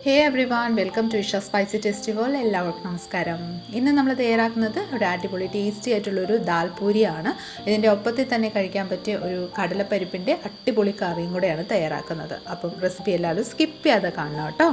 Hey everyone, welcome to Isha spicy tasty world. എല്ലാവർക്കും നമസ്കാരം. ഇന്ന് നമ്മൾ തയ്യാറാക്കുന്നത് ഒരു അടിപൊളി ടേസ്റ്റി ആയിട്ടുള്ളൊരു ദാൽ പൂരിയാണ്. ഇതിൻ്റെ ഒപ്പത്തിൽ തന്നെ കഴിക്കാൻ പറ്റിയ ഒരു കടലപ്പരിപ്പിൻ്റെ അടിപൊളി കറിയും കൂടെയാണ് തയ്യാറാക്കുന്നത്. അപ്പം റെസിപ്പി എല്ലാവരും സ്കിപ്പ് ചെയ്യാതെ കാണണം കേട്ടോ.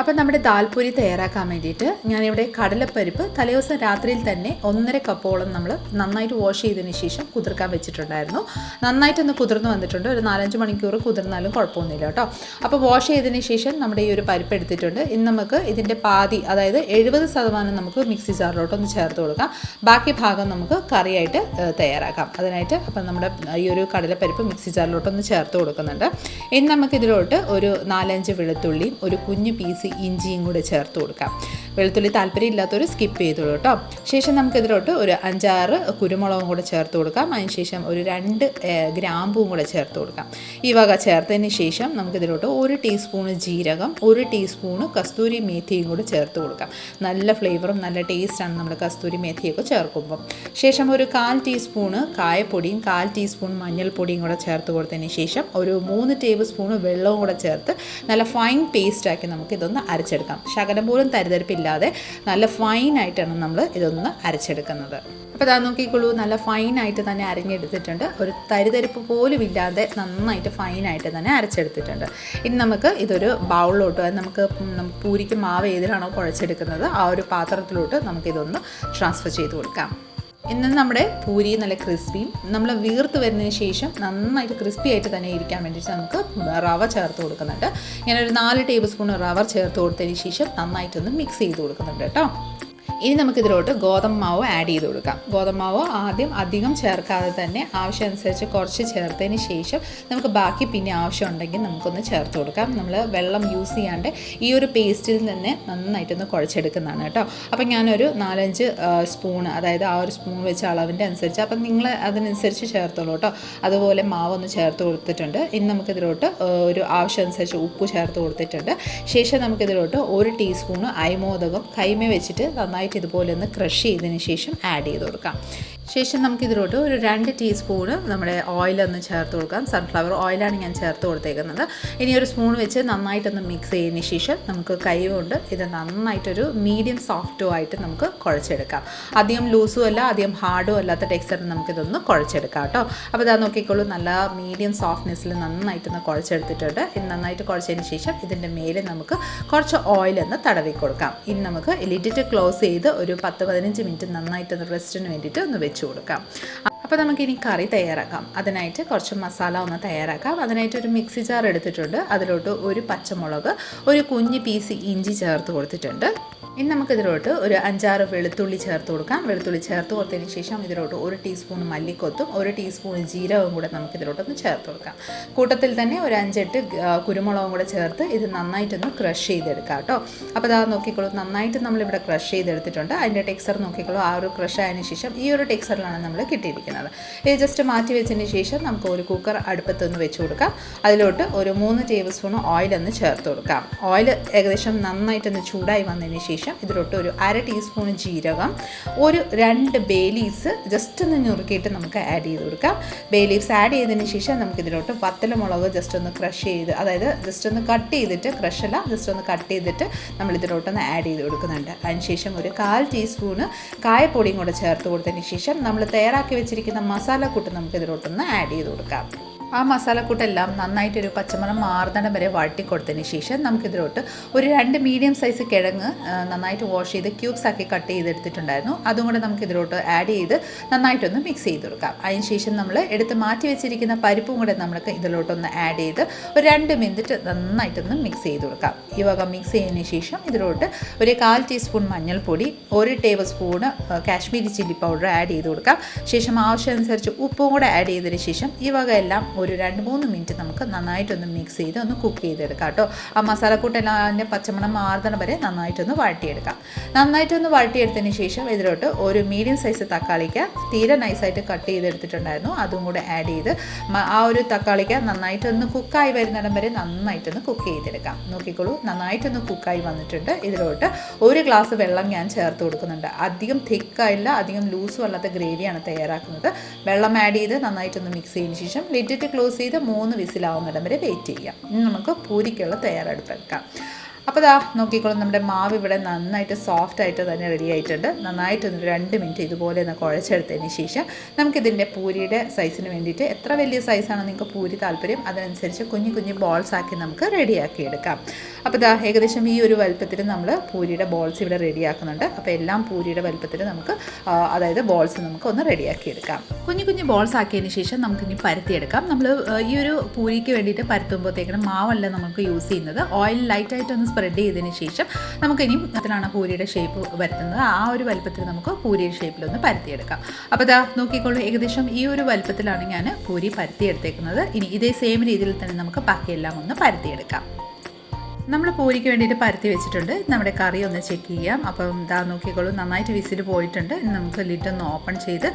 അപ്പം നമ്മുടെ ദാൽപൂരി തയ്യാറാക്കാൻ വേണ്ടിയിട്ട് ഞാനിവിടെ കടലപ്പരിപ്പ് തലേദിവസം രാത്രിയിൽ തന്നെ 1.5 കപ്പോളം നമ്മൾ നന്നായിട്ട് വാഷ് ചെയ്തതിന് ശേഷം കുതിർക്കാൻ വെച്ചിട്ടുണ്ടായിരുന്നു. നന്നായിട്ടൊന്ന് കുതിർന്ന് വന്നിട്ടുണ്ട്. ഒരു 4-5 മണിക്കൂർ കുതിർന്നാലും കുഴപ്പമൊന്നുമില്ല കേട്ടോ. അപ്പോൾ വാഷ് ചെയ്തതിന് ശേഷം നമ്മുടെ ഈ ഒരു പരിപ്പ് എടുത്തിട്ടുണ്ട്. ഇന്ന് നമുക്ക് ഇതിൻ്റെ പാതി, അതായത് 70% നമുക്ക് മിക്സി ജാറിലോട്ടൊന്ന് ചേർത്ത് കൊടുക്കാം. ബാക്കി ഭാഗം നമുക്ക് കറിയായിട്ട് തയ്യാറാക്കാം. അതിനായിട്ട് അപ്പം നമ്മുടെ ഈ ഒരു കടലപ്പരിപ്പ് മിക്സി ജാറിലോട്ടൊന്ന് ചേർത്ത് കൊടുക്കുന്നുണ്ട്. ഇനി നമുക്കിതിലോട്ട് ഒരു 4-5 വെളുത്തുള്ളിയും ഒരു കുഞ്ഞു പീസ് ഇഞ്ചിയും കൂടെ ചേർത്ത് കൊടുക്കാം. വെളുത്തുള്ളി താല്പര്യമില്ലാത്തവർ സ്കിപ്പ് ചെയ്തോളൂ കേട്ടോ. ശേഷം നമുക്കിതിലോട്ട് ഒരു 5-6 കുരുമുളകും കൂടെ ചേർത്ത് കൊടുക്കാം. അതിനുശേഷം ഒരു 2 ഗ്രാമ്പും കൂടെ ചേർത്ത് കൊടുക്കാം. ഈ വക ചേർത്തതിന് ശേഷം നമുക്കിതിലോട്ട് 1 ടീസ്പൂണ് ജീരകം, 1 ടീസ്പൂണ് കസ്തൂരി മേത്തിയും കൂടെ ചേർത്ത് കൊടുക്കാം. നല്ല ഫ്ലേവറും നല്ല ടേസ്റ്റാണ് നമ്മുടെ കസ്തൂരി മേത്തിയൊക്കെ ചേർക്കുമ്പം. ശേഷം ഒരു 1/4 ടീസ്പൂണ് കായപ്പൊടിയും 1/4 ടീസ്പൂൺ മഞ്ഞൾപ്പൊടിയും കൂടെ ചേർത്ത് കൊടുത്തതിന് ശേഷം ഒരു 3 ടേബിൾ സ്പൂണ് വെള്ളവും കൂടെ ചേർത്ത് നല്ല ഫൈൻ പേസ്റ്റാക്കി നമുക്ക് ഇതൊന്ന് അരച്ചെടുക്കാം. ശകലം പോലും തരിതരിപ്പില്ലാതെ നല്ല ഫൈനായിട്ടാണ് നമ്മൾ ഇതൊന്ന് അരച്ചെടുക്കുന്നത്. അപ്പോൾ ഇതാ നോക്കിക്കോളൂ, നല്ല ഫൈനായിട്ട് തന്നെ അരഞ്ഞെടുത്തിട്ടുണ്ട്. ഒരു തരിതരിപ്പ് പോലും ഇല്ലാതെ നന്നായിട്ട് ഫൈനായിട്ട് തന്നെ അരച്ചെടുത്തിട്ടുണ്ട്. ഇനി നമുക്ക് ഇതൊരു ബൗളിലോട്ട്, നമുക്ക് പൂരിക്ക് മാവ് ഏതിലാണോ കുഴച്ചെടുക്കുന്നത് ആ ഒരു പാത്രത്തിലോട്ട് നമുക്കിതൊന്ന് ട്രാൻസ്ഫർ ചെയ്ത് കൊടുക്കാം. ഇന്ന് നമ്മുടെ പൂരി നല്ല ക്രിസ്പിയും നമ്മൾ വീർത്ത് വരുന്നതിന് ശേഷം നന്നായിട്ട് ക്രിസ്പി ആയിട്ട് തന്നെ ഇരിക്കാൻ വേണ്ടിയിട്ട് നമുക്ക് റവ ചേർത്ത് കൊടുക്കുന്നുണ്ട്. ഞാനൊരു 4 ടേബിൾ സ്പൂൺ റവ ചേർത്ത് കൊടുത്തതിന് ശേഷം നന്നായിട്ടൊന്ന് മിക്സ് ചെയ്ത് കൊടുക്കുന്നുണ്ട് കേട്ടോ. ഇനി നമുക്കിതിലോട്ട് ഗോതമ്പ് മാവ് ആഡ് ചെയ്ത് കൊടുക്കാം. ഗോതമ്പ് മാവ് ആദ്യം അധികം ചേർക്കാതെ തന്നെ ആവശ്യമനുസരിച്ച് കുറച്ച് ചേർത്തതിന് ശേഷം നമുക്ക് ബാക്കി പിന്നെ ആവശ്യമുണ്ടെങ്കിൽ നമുക്കൊന്ന് ചേർത്ത് കൊടുക്കാം. നമ്മൾ വെള്ളം യൂസ് ചെയ്യാണ്ട് ഈ ഒരു പേസ്റ്റിൽ തന്നെ നന്നായിട്ടൊന്ന് കുഴച്ചെടുക്കുന്നതാണ് കേട്ടോ. അപ്പം ഞാനൊരു 4-5 സ്പൂണ്, അതായത് ആ ഒരു സ്പൂൺ വെച്ച അളവിൻ്റെ അനുസരിച്ച്, അപ്പം നിങ്ങൾ അതിനനുസരിച്ച് ചേർത്തോളൂ കേട്ടോ. അതുപോലെ മാവൊന്ന് ചേർത്ത് കൊടുത്തിട്ടുണ്ട്. ഇനി നമുക്കിതിലോട്ട് ഒരു ആവശ്യമനുസരിച്ച് ഉപ്പ് ചേർത്ത് കൊടുത്തിട്ടുണ്ട്. ശേഷം നമുക്കിതിലോട്ട് 1 ടീസ്പൂണ് അയമോദകം കൈമ വെച്ചിട്ട് നന്നായിട്ട് ഇതുപോലെ ഒന്ന് ക്രഷ് ചെയ്തതിന് ശേഷം ആഡ് ചെയ്ത് കൊടുക്കാം. ശേഷം നമുക്കിതിലോട്ട് ഒരു 2 ടീസ്പൂണ് നമ്മുടെ ഓയിലൊന്ന് ചേർത്ത് കൊടുക്കാം. സൺഫ്ലവർ ഓയിലാണ് ഞാൻ ചേർത്ത് കൊടുത്തേക്കുന്നത്. ഇനി ഒരു സ്പൂൺ വെച്ച് നന്നായിട്ടൊന്ന് മിക്സ് ചെയ്തതിന് ശേഷം നമുക്ക് കൈ കൊണ്ട് ഇത് നന്നായിട്ടൊരു മീഡിയം സോഫ്റ്റും ആയിട്ട് നമുക്ക് കുഴച്ചെടുക്കാം. അധികം ലൂസും അല്ല അധികം ഹാർഡും അല്ലാത്ത ടെക്സ്ചറിൽ നമുക്കിതൊന്ന് കുഴച്ചെടുക്കാം കേട്ടോ. അപ്പോൾ ഇതാ നോക്കിക്കോളൂ, നല്ല മീഡിയം സോഫ്റ്റ്നെസ്സിൽ നന്നായിട്ടൊന്ന് കുഴച്ചെടുത്തിട്ടുണ്ട്. ഇനി നന്നായിട്ട് കുഴച്ചതിന് ശേഷം ഇതിൻ്റെ മേലെ നമുക്ക് കുറച്ച് ഓയിലൊന്ന് തടവി കൊടുക്കാം. ഇനി നമുക്ക് ലിഡിറ്റ് ക്ലോസ് ചെയ്ത് ഒരു 10-15 മിനിറ്റ് നന്നായിട്ടൊന്ന് റെസ്റ്റിന് വേണ്ടിയിട്ട് ഒന്ന് വെച്ച് കൊടുക്കാം. അപ്പോൾ നമുക്കിനി കറി തയ്യാറാക്കാം. അതിനായിട്ട് കുറച്ച് മസാല ഒന്ന് തയ്യാറാക്കാം. അതിനായിട്ട് ഒരു മിക്സി ജാർ എടുത്തിട്ടുണ്ട്. അതിലോട്ട് ഒരു പച്ചമുളക്, ഒരു കുഞ്ഞ് പീസ് ഇഞ്ചി ചേർത്ത് കൊടുത്തിട്ടുണ്ട്. ഇനി നമുക്കിതിലോട്ട് ഒരു 5-6 വെളുത്തുള്ളി ചേർത്ത് കൊടുക്കാം. വെളുത്തുള്ളി ചേർത്ത് കൊടുത്തതിന് ശേഷം ഇതിലോട്ട് 1 ടീസ്പൂൺ മല്ലിക്കൊത്തും 1 ടീസ്പൂൺ ജീരകവും കൂടെ നമുക്കിതിലോട്ടൊന്ന് ചേർത്ത് കൊടുക്കാം. കൂട്ടത്തിൽ തന്നെ ഒരു 5-8 കുരുമുളകും കൂടെ ചേർത്ത് ഇത് നന്നായിട്ടൊന്ന് ക്രഷ് ചെയ്തെടുക്കാം കേട്ടോ. അപ്പോൾ അതാ നോക്കിക്കോളൂ, നന്നായിട്ട് നമ്മളിവിടെ ക്രഷ് ചെയ്തെടുത്തിട്ടുണ്ട്. അതിൻ്റെ ടെക്സ്ചർ നോക്കിക്കോളൂ, ആ ഒരു ക്രഷ് ആയതിനു ശേഷം ഈ ഒരു ടെക്സ്ചറിലാണ് നമ്മൾ കിട്ടിയിരിക്കുന്നത്. ഇത് ജസ്റ്റ് മാറ്റി വെച്ചതിന് ശേഷം നമുക്ക് ഒരു കുക്കർ അടുപ്പത്തൊന്ന് വെച്ച് കൊടുക്കാം. അതിലോട്ട് ഒരു 3 ടേബിൾ സ്പൂൺ ഓയിലൊന്ന് ചേർത്ത് കൊടുക്കാം. ഓയിൽ ഏകദേശം നന്നായിട്ടൊന്ന് ചൂടായി വന്നതിന് ശേഷം ഇതിലോട്ട് ഒരു 1/2 ടീസ്പൂൺ ജീരകം, ഒരു 2 ബേ ലീവ്സ് ജസ്റ്റ് ഒന്ന് ഞുറുക്കിയിട്ട് നമുക്ക് ആഡ് ചെയ്ത് കൊടുക്കാം. ബേ ലീവ്സ് ആഡ് ചെയ്തതിന് ശേഷം നമുക്കിതിലോട്ട് വത്തലമുളക് ജസ്റ്റ് ഒന്ന് ക്രഷ് ചെയ്ത്, അതായത് ജസ്റ്റ് ഒന്ന് കട്ട് ചെയ്തിട്ട്, ക്രഷല്ല ജസ്റ്റ് ഒന്ന് കട്ട് ചെയ്തിട്ട് നമ്മളിതിലോട്ടൊന്ന് ആഡ് ചെയ്ത് കൊടുക്കുന്നുണ്ട്. അതിനുശേഷം ഒരു 1/4 ടീസ്പൂണ് കായപ്പൊടിയും കൂടെ ചേർത്ത് കൊടുത്തതിന് ശേഷം നമ്മൾ തയ്യാറാക്കി വെച്ചിരിക്കുന്ന മസാലക്കൂട്ട് നമുക്കിതിലോട്ടൊന്ന് ആഡ് ചെയ്ത് കൊടുക്കാം. ആ മസാലക്കൂട്ടെല്ലാം നന്നായിട്ടൊരു പച്ചമണം മാറുന്നിടം വരെ വഴറ്റി കൊടുത്തതിന് ശേഷം നമുക്കിതിലോട്ട് ഒരു 2 മീഡിയം സൈസ് കിഴങ്ങ് നന്നായിട്ട് വാഷ് ചെയ്ത് ക്യൂബ്സ് ആക്കി കട്ട് ചെയ്തെടുത്തിട്ടുണ്ടായിരുന്നു. അതും കൂടെ നമുക്കിതിലോട്ട് ആഡ് ചെയ്ത് നന്നായിട്ടൊന്ന് മിക്സ് ചെയ്ത് കൊടുക്കാം. അതിന് ശേഷം നമ്മൾ എടുത്ത് മാറ്റി വെച്ചിരിക്കുന്ന പരിപ്പും കൂടെ നമുക്ക് ഇതിലോട്ടൊന്ന് ആഡ് ചെയ്ത് ഒരു 2 മിനിറ്റ് നന്നായിട്ടൊന്ന് മിക്സ് ചെയ്ത് കൊടുക്കാം. ഈ വക മിക്സ് ചെയ്തതിന് ശേഷം ഇതിലോട്ട് ഒരു 1/4 ടീസ്പൂൺ മഞ്ഞൾപ്പൊടി, 1 table spoon Kashmiri chilli powder add ചെയ്ത് കൊടുക്കാം. ശേഷം ആവശ്യമനുസരിച്ച് ഉപ്പും കൂടെ ആഡ് ചെയ്തതിന് ശേഷം ഈ വക എല്ലാം ഒരു 2-3 മിനിറ്റ് നമുക്ക് നന്നായിട്ടൊന്ന് മിക്സ് ചെയ്ത് ഒന്ന് കുക്ക് ചെയ്തെടുക്കാം കേട്ടോ. ആ മസാലക്കൂട്ടെല്ലാം അതിൻ്റെ പച്ചമണം മാറുന്ന വരെ നന്നായിട്ടൊന്ന് വഴറ്റിയെടുക്കാം. നന്നായിട്ടൊന്ന് വഴറ്റിയെടുത്തതിന് ശേഷം ഇതിലോട്ട് ഒരു മീഡിയം സൈസ് തക്കാളിക്ക തീരെ നൈസായിട്ട് കട്ട് ചെയ്തെടുത്തിട്ടുണ്ടായിരുന്നു. അതും കൂടെ ആഡ് ചെയ്ത് ആ ഒരു തക്കാളിക്ക നന്നായിട്ടൊന്ന് കുക്കായി വരുന്നിടം വരെ നന്നായിട്ടൊന്ന് കുക്ക് ചെയ്തെടുക്കാം. നോക്കിക്കോളൂ, നന്നായിട്ടൊന്ന് കുക്കായി വന്നിട്ടുണ്ട്. ഇതിലോട്ട് 1 ഗ്ലാസ് വെള്ളം ഞാൻ ചേർത്ത് കൊടുക്കുന്നുണ്ട്. അധികം തിക്കായില്ല, അധികം ലൂസും അല്ലാത്ത ഗ്രേവിയാണ് തയ്യാറാക്കുന്നത്. വെള്ളം ആഡ് ചെയ്ത് നന്നായിട്ടൊന്ന് മിക്സ് ചെയ്തതിന് ശേഷം ലിഡിറ്റ് ക്ലോസ് ചെയ്ത് 3 വിസിലാവുന്നിടം വരെ വെയിറ്റ് ചെയ്യാം. ഇനി നമുക്ക് പൂരിക്കുള്ള തയ്യാറെടുപ്പ് എടുക്കാം. അപ്പോൾ ഇതാ നോക്കിക്കോളും, നമ്മുടെ മാവ് ഇവിടെ നന്നായിട്ട് സോഫ്റ്റ് ആയിട്ട് തന്നെ റെഡി ആയിട്ടുണ്ട്. നന്നായിട്ടൊന്ന് 2 മിനിറ്റ് ഇതുപോലെ ഒന്ന് കുഴച്ചെടുത്തതിന് ശേഷം നമുക്കിതിൻ്റെ പൂരിയുടെ സൈസിന് വേണ്ടിയിട്ട് എത്ര വലിയ സൈസാണ് നിങ്ങൾക്ക് പൂരി താല്പര്യം അതിനനുസരിച്ച് കുഞ്ഞു കുഞ്ഞു ബോൾസ് ആക്കി നമുക്ക് റെഡിയാക്കി എടുക്കാം. അപ്പോൾ ഇതാ ഏകദേശം ഈ ഒരു വലുപ്പത്തിൽ നമ്മൾ പൂരിയുടെ ബോൾസ് ഇവിടെ റെഡിയാക്കുന്നുണ്ട്. അപ്പോൾ എല്ലാം പൂരിയുടെ വലുപ്പത്തിൽ നമുക്ക് അതായത് ബോൾസ് നമുക്ക് ഒന്ന് റെഡിയാക്കി എടുക്കാം. കുഞ്ഞു കുഞ്ഞു ബോൾസ് ആക്കിയതിന് ശേഷം നമുക്കിനി പരത്തിയെടുക്കാം. നമ്മൾ ഈ ഒരു പൂരിക്ക് വേണ്ടിയിട്ട് പരത്തുമ്പോഴത്തേക്കിനും മാവല്ല നമുക്ക് യൂസ് ചെയ്യുന്നത്. ഓയിൽ ലൈറ്റായിട്ടൊന്ന് സ്പ്രെഡ് ചെയ്തതിന് ശേഷം നമുക്കിനി അതിലാണ് പൂരിയുടെ ഷേപ്പ് വരുത്തുന്നത്. ആ ഒരു വലുപ്പത്തിൽ നമുക്ക് പൂരിയുടെ ഷേപ്പിലൊന്ന് പരത്തിയെടുക്കാം. അപ്പോൾ ഇതാ നോക്കിക്കോളൂ, ഏകദേശം ഈ ഒരു വലുപ്പത്തിലാണ് ഞാൻ പൂരി പരത്തിയെടുത്തേക്കുന്നത്. ഇനി ഇതേ സെയിം രീതിയിൽ തന്നെ നമുക്ക് ബാക്കിയെല്ലാം ഒന്ന് പരത്തിയെടുക്കാം. നമ്മൾ പൂരിക്ക് വേണ്ടിയിട്ട് പരത്തി വെച്ചിട്ടുണ്ട്. നമ്മുടെ കറി ഒന്ന് ചെക്ക് ചെയ്യാം. അപ്പം ഇതാ നോക്കിക്കോളൂ, നന്നായിട്ട് വിസിൽ പോയിട്ടുണ്ട്. ഇനി നമുക്ക് ലിഡൊന്ന് ഓപ്പൺ ചെയ്ത്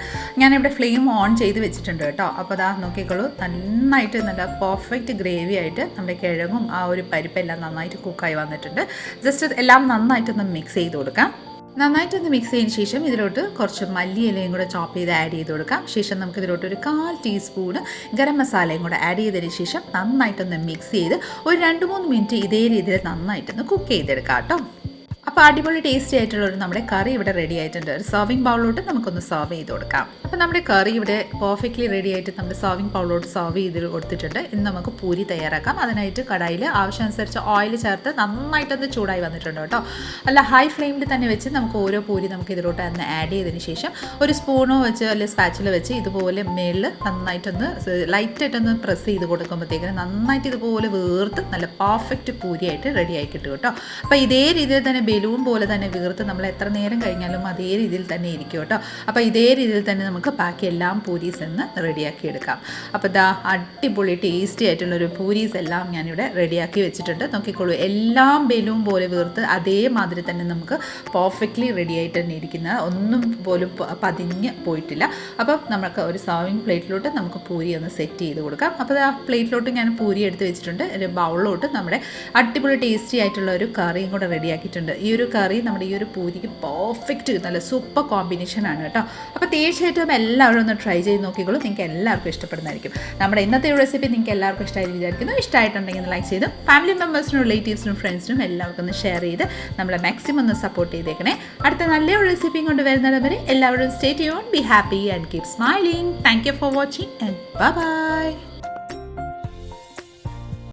ഞാനിവിടെ ഫ്ലെയിം ഓൺ ചെയ്ത് വെച്ചിട്ടുണ്ട് കേട്ടോ. അപ്പോൾ ഇതാ നോക്കിക്കോളൂ, നന്നായിട്ട് നല്ല പെർഫെക്റ്റ് ഗ്രേവി ആയിട്ട് നമ്മുടെ കിഴങ്ങും ആ ഒരു പരിപ്പെല്ലാം നന്നായിട്ട് കുക്കായി വന്നിട്ടുണ്ട്. ജസ്റ്റ് എല്ലാം നന്നായിട്ടൊന്ന് മിക്സ് ചെയ്ത് കൊടുക്കാം. നന്നായിട്ടൊന്ന് മിക്സ് ചെയ്തതിന് ശേഷം ഇതിലോട്ട് കുറച്ച് മല്ലിയിലയും കൂടെ ചോപ്പ് ചെയ്ത് ആഡ് ചെയ്ത് കൊടുക്കാം. ശേഷം നമുക്ക് ഇതിലോട്ട് ഒരു 1/4 ടീസ്പൂണ് ഗരം മസാലയും കൂടെ ആഡ് ചെയ്തതിന് ശേഷം നന്നായിട്ടൊന്ന് മിക്സ് ചെയ്ത് ഒരു 2-3 മിനിറ്റ് ഇതേ രീതിയിൽ നന്നായിട്ടൊന്ന് കുക്ക് ചെയ്തെടുക്കാം കേട്ടോ. അപ്പോൾ അടിപൊളി ടേസ്റ്റി ആയിട്ടുള്ളൊരു നമ്മുടെ കറി ഇവിടെ റെഡി ആയിട്ടുണ്ട്. ഒരു സർവിങ് ബൗളിലോട്ട് നമുക്കൊന്ന് സർവ് ചെയ്ത് കൊടുക്കാം. അപ്പോൾ നമ്മുടെ കറി ഇവിടെ പെർഫെക്റ്റ്ലി റെഡി ആയിട്ട് നമ്മുടെ സർവിങ് ബൗളിലോട്ട് സർവ് ചെയ്ത് കൊടുത്തിട്ടുണ്ട്. ഇനി നമുക്ക് പൂരി തയ്യാറാക്കാം. അതിനായിട്ട് കടായിൽ ആവശ്യാനുസരിച്ച് ഓയിൽ ചേർത്ത് നന്നായിട്ടൊന്ന് ചൂടായി വന്നിട്ടുണ്ട് കേട്ടോ. അല്ല ഹൈ ഫ്ലെയിമിൽ തന്നെ വെച്ച് നമുക്ക് ഓരോ പൂരി നമുക്ക് ഇതിലോട്ട് ഒന്ന് ആഡ് ചെയ്തതിന് ശേഷം ഒരു സ്പൂണോ വെച്ച് അല്ലെങ്കിൽ സ്പാച്ചില വെച്ച് ഇതുപോലെ മേളിൽ നന്നായിട്ടൊന്ന് ലൈറ്റായിട്ടൊന്ന് പ്രസ് ചെയ്ത് കൊടുക്കുമ്പോഴത്തേക്കിന് നന്നായിട്ട് ഇതുപോലെ വീർത്ത് നല്ല പെർഫെക്റ്റ് പൂരിയായിട്ട് റെഡി ആയി കിട്ടും കേട്ടോ. അപ്പോൾ ഇതേ രീതിയിൽ തന്നെ ബലൂൺ പോലെ തന്നെ വീർത്ത് നമ്മൾ എത്ര നേരം കഴിഞ്ഞാലും അതേ രീതിയിൽ തന്നെ ഇരിക്കും കേട്ടോ. അപ്പോൾ ഇതേ രീതിയിൽ തന്നെ നമുക്ക് ബാക്കി എല്ലാം പൂരീസ് എന്ന് റെഡിയാക്കി എടുക്കാം. അപ്പോൾ ഇതാ അടിപൊളി ടേസ്റ്റി ആയിട്ടുള്ളൊരു പൂരീസ് എല്ലാം ഞാനിവിടെ റെഡിയാക്കി വെച്ചിട്ടുണ്ട്. നോക്കിക്കോളൂ, എല്ലാം ബലൂൺ പോലെ വീർത്ത് അതേമാതിരി തന്നെ നമുക്ക് പെർഫെക്റ്റ്ലി റെഡി ആയിട്ട് തന്നെ ഇരിക്കുന്നത്, ഒന്നും പോലും പതിഞ്ഞ് പോയിട്ടില്ല. അപ്പം നമുക്ക് ഒരു സർവിങ് പ്ലേറ്റിലോട്ട് നമുക്ക് പൂരി ഒന്ന് സെറ്റ് ചെയ്ത് കൊടുക്കാം. അപ്പോൾ ആ പ്ലേറ്റിലോട്ട് ഞാൻ പൂരി എടുത്ത് വെച്ചിട്ടുണ്ട്. ഒരു ബൗളിലോട്ട് നമ്മുടെ അടിപൊളി ടേസ്റ്റി ആയിട്ടുള്ള ഒരു കറിയും കൂടെ റെഡിയാക്കിയിട്ടുണ്ട്. ഈ ഒരു കറി നമ്മുടെ ഈ ഒരു പൂരിക്ക് പെർഫെക്റ്റ് നല്ല സൂപ്പർ കോമ്പിനേഷനാണ് കേട്ടോ. അപ്പോൾ തീർച്ചയായിട്ടും എല്ലാവരും ഒന്ന് ട്രൈ ചെയ്ത് നോക്കിക്കോളൂ, നിങ്ങൾക്ക് എല്ലാവർക്കും ഇഷ്ടപ്പെടുന്നതായിരിക്കും. നമ്മുടെ ഇന്നത്തെ റെസിപ്പി നിങ്ങൾക്ക് എല്ലാവർക്കും ഇഷ്ടമായി വിചാരിക്കുന്നു. ഇഷ്ടമായിട്ടുണ്ടെങ്കിൽ ലൈക്ക് ചെയ്ത് ഫാമിലി മെമ്പേഴ്സിനും റിലേറ്റീവ്സിനും ഫ്രണ്ട്സിനും എല്ലാവർക്കും ഒന്ന് ഷെയർ ചെയ്ത് നമ്മളെ മാക്സിമം ഒന്ന് സപ്പോർട്ട് ചെയ്തേക്കണേ. അടുത്ത നല്ലൊരു റെസിപ്പിയും കൊണ്ട് വരുന്നവരെ എല്ലാവരും stay tune, be happy and keep smiling. Thank you for watching and bye bye.